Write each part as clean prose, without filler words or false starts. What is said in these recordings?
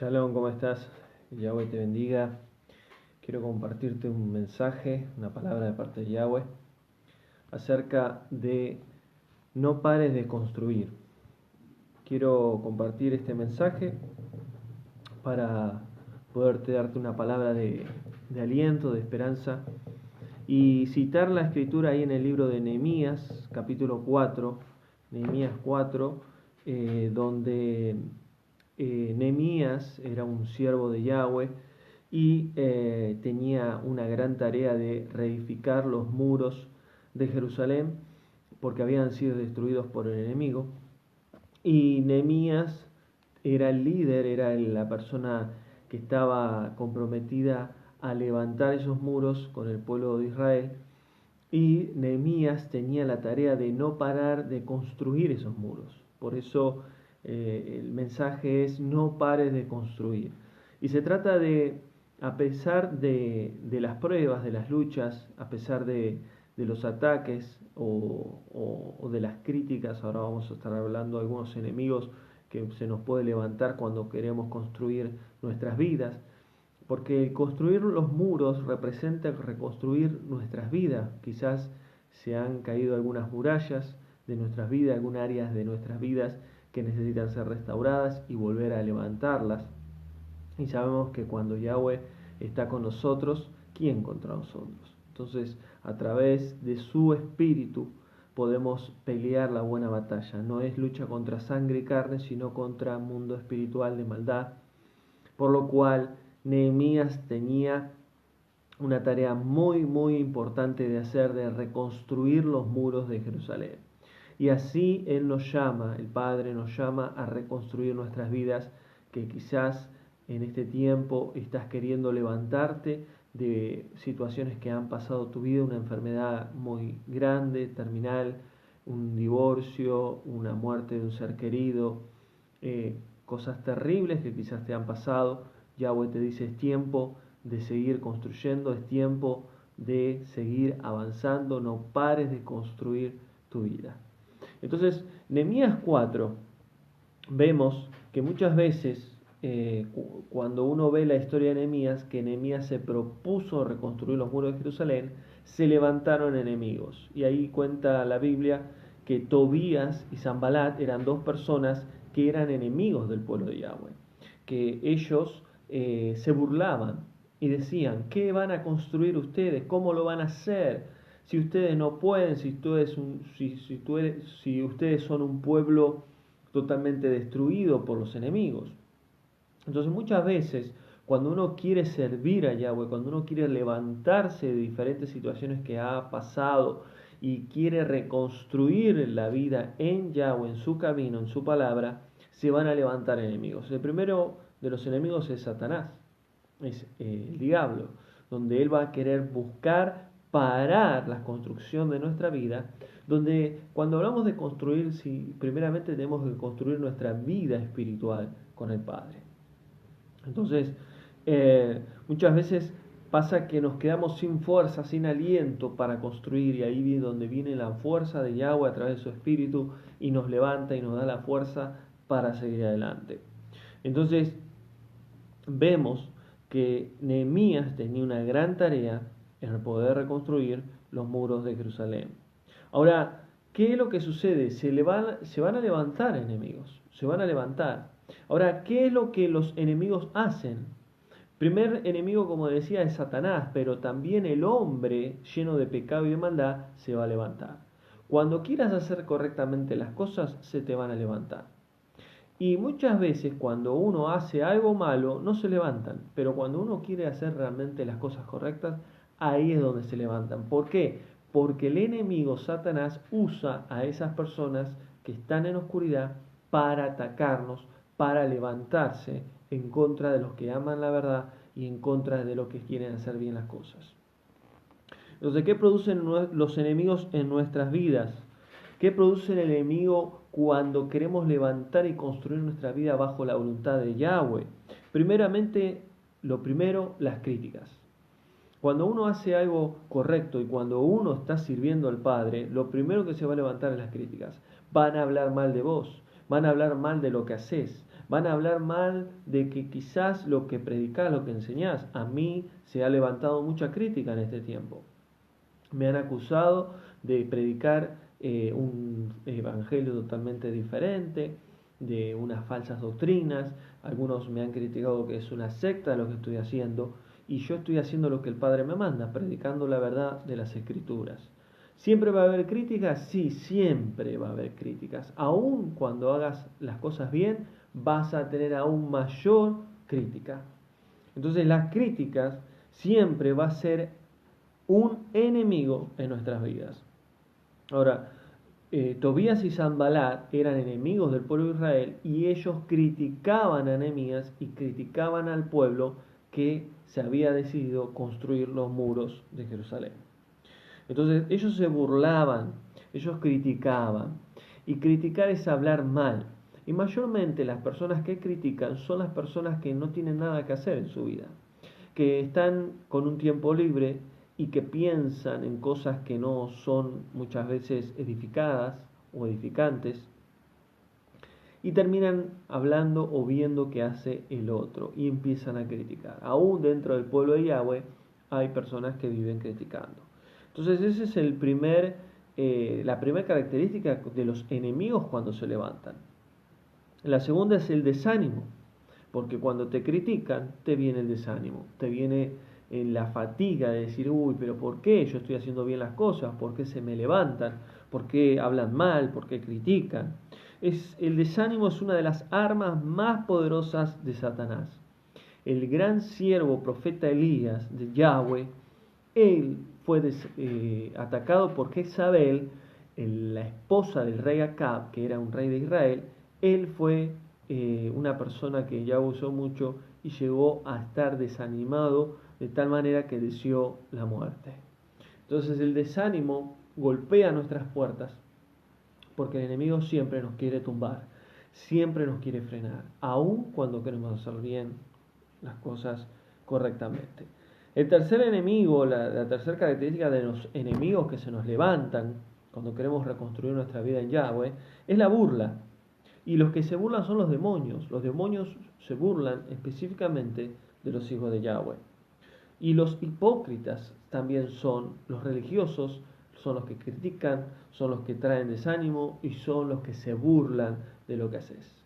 Shalom, ¿cómo estás? Yahweh te bendiga. Quiero compartirte un mensaje, una palabra de parte de Yahweh, acerca de no pares de construir. Quiero compartir este mensaje para poderte darte una palabra de aliento, de esperanza, y citar la escritura ahí en el libro de Nehemías, capítulo 4, Nehemías 4, donde Nehemías era un siervo de Yahweh y tenía una gran tarea de reedificar los muros de Jerusalén porque habían sido destruidos por el enemigo. Y Nehemías era el líder, era la persona que estaba comprometida a levantar esos muros con el pueblo de Israel. Y Nehemías tenía la tarea de no parar de construir esos muros. Por eso el mensaje es: no pares de construir. Y se trata de, a pesar de las pruebas, de las luchas, a pesar de los ataques o de las críticas, ahora vamos a estar hablando de algunos enemigos que se nos puede levantar cuando queremos construir nuestras vidas, porque construir los muros representa reconstruir nuestras vidas. Quizás se han caído algunas murallas de nuestras vidas, algunas áreas de nuestras vidas que necesitan ser restauradas y volver a levantarlas. Y sabemos que cuando Yahweh está con nosotros, ¿quién contra nosotros? Entonces, a través de su espíritu podemos pelear la buena batalla. No es lucha contra sangre y carne, sino contra un mundo espiritual de maldad. Por lo cual, Nehemías tenía una tarea muy importante de hacer, de reconstruir los muros de Jerusalén. Y así Él nos llama, el Padre nos llama a reconstruir nuestras vidas, que quizás en este tiempo estás queriendo levantarte de situaciones que han pasado tu vida, una enfermedad muy grande, terminal, un divorcio, una muerte de un ser querido, cosas terribles que quizás te han pasado. Yahweh te dice: es tiempo de seguir construyendo, es tiempo de seguir avanzando, no pares de construir tu vida. Entonces, Nehemías 4, vemos que muchas veces cuando uno ve la historia de Nehemías, que Nehemías se propuso reconstruir los muros de Jerusalén, se levantaron enemigos. Y ahí cuenta la Biblia que Tobías y Sanbalat eran dos personas que eran enemigos del pueblo de Yahweh, que ellos se burlaban y decían: ¿qué van a construir ustedes? ¿Cómo lo van a hacer? Si ustedes no pueden, si ustedes son un pueblo totalmente destruido por los enemigos. Entonces, muchas veces cuando uno quiere servir a Yahweh, cuando uno quiere levantarse de diferentes situaciones que ha pasado y quiere reconstruir la vida en Yahweh, en su camino, en su palabra, se van a levantar enemigos. El primero de los enemigos es Satanás, es el diablo, donde él va a querer buscar parar la construcción de nuestra vida, donde cuando hablamos de construir, primeramente tenemos que construir nuestra vida espiritual con el Padre. Entonces, muchas veces pasa que nos quedamos sin fuerza, sin aliento para construir, y ahí es donde viene la fuerza de Yahweh a través de su espíritu y nos levanta y nos da la fuerza para seguir adelante. Entonces, vemos que Nehemías tenía una gran tarea en poder reconstruir los muros de Jerusalén. Ahora, ¿qué es lo que sucede? Se van a levantar enemigos, se van a levantar. Ahora, ¿qué es lo que los enemigos hacen? Primer enemigo, como decía, es Satanás, pero también el hombre lleno de pecado y de maldad se va a levantar. Cuando quieras hacer correctamente las cosas, se te van a levantar. Y muchas veces cuando uno hace algo malo, no se levantan, pero cuando uno quiere hacer realmente las cosas correctas, ahí es donde se levantan. ¿Por qué? Porque el enemigo Satanás usa a esas personas que están en oscuridad para atacarnos, para levantarse en contra de los que aman la verdad y en contra de los que quieren hacer bien las cosas. Entonces, ¿qué producen los enemigos en nuestras vidas? ¿Qué produce el enemigo cuando queremos levantar y construir nuestra vida bajo la voluntad de Yahweh? Primeramente, las críticas. Cuando uno hace algo correcto y cuando uno está sirviendo al Padre, lo primero que se va a levantar es las críticas. Van a hablar mal de vos, van a hablar mal de lo que haces, Van a hablar mal de que quizás lo que predicás, lo que enseñás, a mí se ha levantado mucha crítica en este tiempo. Me han acusado de predicar un evangelio totalmente diferente, de unas falsas doctrinas. Algunos me han criticado que es una secta lo que estoy haciendo, y yo estoy haciendo lo que el Padre me manda, predicando la verdad de las Escrituras. ¿Siempre va a haber críticas? Sí, siempre va a haber críticas. Aún cuando hagas las cosas bien, vas a tener aún mayor crítica. Entonces las críticas siempre va a ser un enemigo en nuestras vidas. Ahora, Tobías y Sanbalat eran enemigos del pueblo de Israel, y ellos criticaban a Nehemías y criticaban al pueblo que se había decidido construir los muros de Jerusalén. Entonces ellos se burlaban, ellos criticaban, y criticar es hablar mal. Y mayormente las personas que critican son las personas que no tienen nada que hacer en su vida, que están con un tiempo libre y que piensan en cosas que no son muchas veces edificadas o edificantes, y terminan hablando o viendo qué hace el otro y empiezan a criticar. Aún dentro del pueblo de Yahweh hay personas que viven criticando. Entonces esa es la primera característica de los enemigos cuando se levantan. La segunda es el desánimo, porque cuando te critican te viene el desánimo, te viene la fatiga de decir, uy, pero ¿por qué yo estoy haciendo bien las cosas? ¿Por qué se me levantan? ¿Por qué hablan mal? ¿Por qué critican? El desánimo es una de las armas más poderosas de Satanás. El gran siervo profeta Elías de Yahweh, él fue atacado por Jezabel, la esposa del rey Acab, que era un rey de Israel. Él fue una persona que Yahweh usó mucho y llegó a estar desanimado de tal manera que deseó la muerte. Entonces el desánimo golpea nuestras puertas, porque el enemigo siempre nos quiere tumbar, siempre nos quiere frenar, aun cuando queremos hacer bien las cosas correctamente. El tercer enemigo, la tercera característica de los enemigos que se nos levantan cuando queremos reconstruir nuestra vida en Yahweh, es la burla. Y los que se burlan son los demonios. Los demonios se burlan específicamente de los hijos de Yahweh. Y los hipócritas también son los religiosos, son los que critican, son los que traen desánimo y son los que se burlan de lo que haces.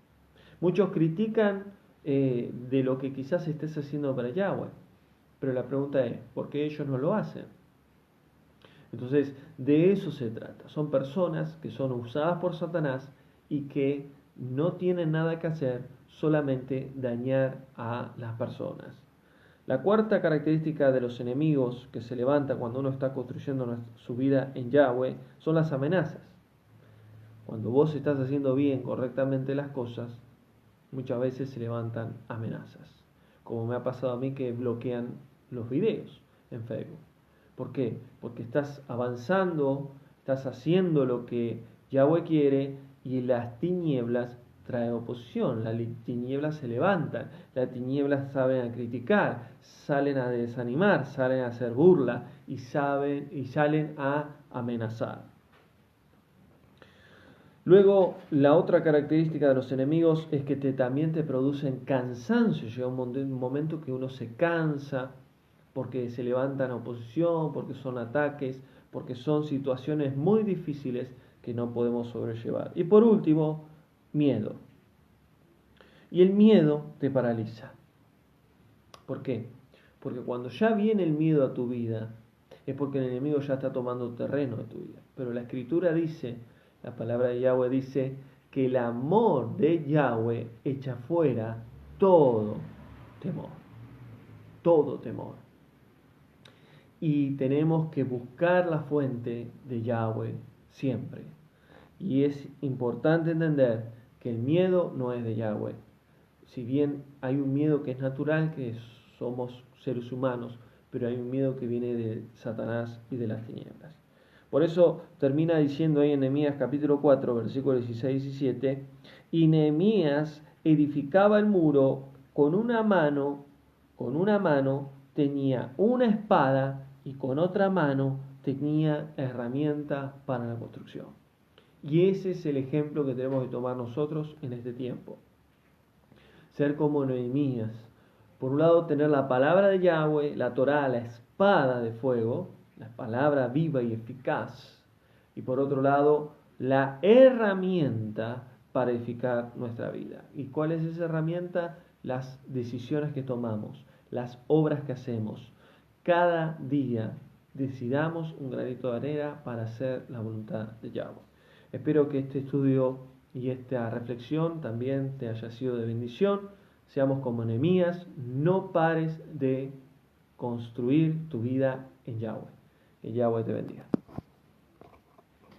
Muchos critican de lo que quizás estés haciendo para Yahweh, pero la pregunta es, ¿por qué ellos no lo hacen? Entonces, de eso se trata. Son personas que son usadas por Satanás y que no tienen nada que hacer, solamente dañar a las personas. La cuarta característica de los enemigos que se levanta cuando uno está construyendo su vida en Yahweh son las amenazas. Cuando vos estás haciendo bien, correctamente las cosas, muchas veces se levantan amenazas. Como me ha pasado a mí, que bloquean los videos en Facebook. ¿Por qué? Porque estás avanzando, estás haciendo lo que Yahweh quiere, y las tinieblas traen oposición. Las tinieblas se levantan, las tinieblas saben a criticar, salen a desanimar, salen a hacer burla y salen a amenazar. Luego, la otra característica de los enemigos es que también te producen cansancio. Llega un momento que uno se cansa porque se levantan oposición, porque son ataques, porque son situaciones muy difíciles que no podemos sobrellevar. Y por último, miedo. Y el miedo te paraliza. ¿Por qué? Porque cuando ya viene el miedo a tu vida, es porque el enemigo ya está tomando terreno de tu vida. Pero la Escritura dice, la palabra de Yahweh dice, que el amor de Yahweh echa fuera todo temor. Todo temor. Y tenemos que buscar la fuente de Yahweh siempre. Y es importante entender que el miedo no es de Yahweh. Si bien hay un miedo que es natural, que somos seres humanos, pero hay un miedo que viene de Satanás y de las tinieblas. Por eso termina diciendo ahí en Nehemías capítulo 4, versículos 16 y 17, y Nehemías edificaba el muro con una mano tenía una espada y con otra mano tenía herramientas para la construcción. Y ese es el ejemplo que tenemos que tomar nosotros en este tiempo. ser como Nehemías. Por un lado, tener la palabra de Yahweh, la Torá, la espada de fuego, la palabra viva y eficaz. Y por otro lado, la herramienta para edificar nuestra vida. ¿Y cuál es esa herramienta? Las decisiones que tomamos, las obras que hacemos. Cada día decidamos un granito de arena para hacer la voluntad de Yahweh. Espero que este estudio y esta reflexión también te haya sido de bendición. Seamos como Nehemías, no pares de construir tu vida en Yahweh. Que Yahweh te bendiga.